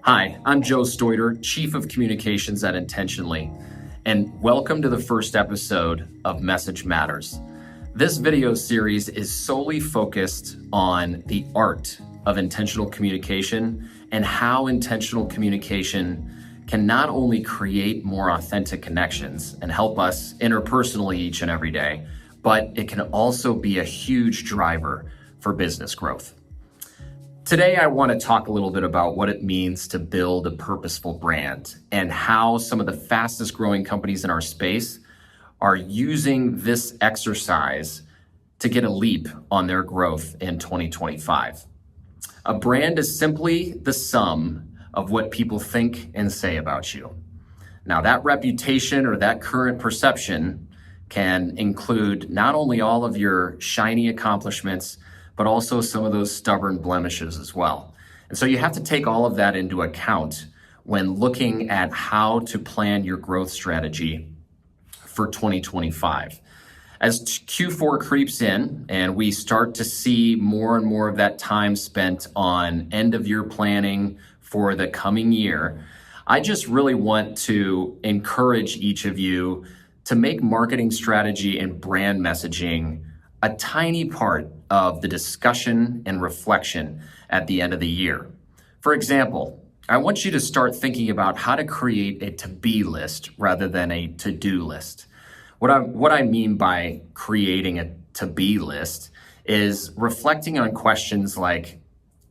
Hi, I'm Joe Steuter, Chief of Communications at Intentionally, and welcome to the first episode of Message Matters. This video series is solely focused on the art of intentional communication and how intentional communication can not only create more authentic connections and help us interpersonally each and every day, but it can also be a huge driver for business growth. Today, I want to talk a little bit about what it means to build a purposeful brand and how some of the fastest growing companies in our space are using this exercise to get a leap on their growth in 2025. A brand is simply the sum of what people think and say about you. Now, that reputation or that current perception can include not only all of your shiny accomplishments, but also some of those stubborn blemishes as well. And so you have to take all of that into account when looking at how to plan your growth strategy for 2025. As Q4 creeps in and we start to see more and more of that time spent on end of year planning for the coming year, I just really want to encourage each of you to make marketing strategy and brand messaging a tiny part of the discussion and reflection at the end of the year. For example, I want you to start thinking about how to create a to-be list rather than a to-do list. What I mean by creating a to-be list is reflecting on questions like,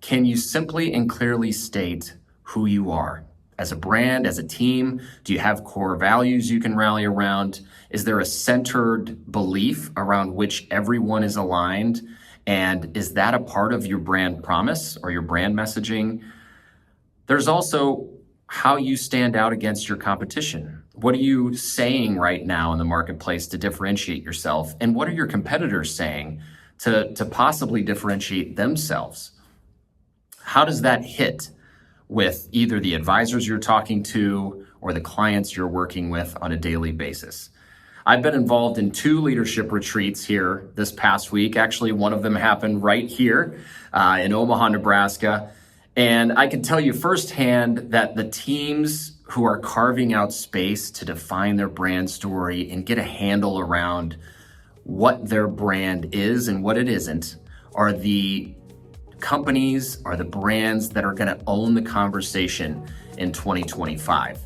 can you simply and clearly state who you are? As a brand, as a team, do you have core values you can rally around? Is there a centered belief around which everyone is aligned? And is that a part of your brand promise or your brand messaging? There's also how you stand out against your competition. What are you saying right now in the marketplace to differentiate yourself? And what are your competitors saying to possibly differentiate themselves? How does that hit with either the advisors you're talking to or the clients you're working with on a daily basis? I've been involved in 2 leadership retreats here this past week. Actually, one of them happened right here in Omaha, Nebraska. And I can tell you firsthand that the teams who are carving out space to define their brand story and get a handle around what their brand is and what it isn't are the companies, are the brands that are going to own the conversation in 2025.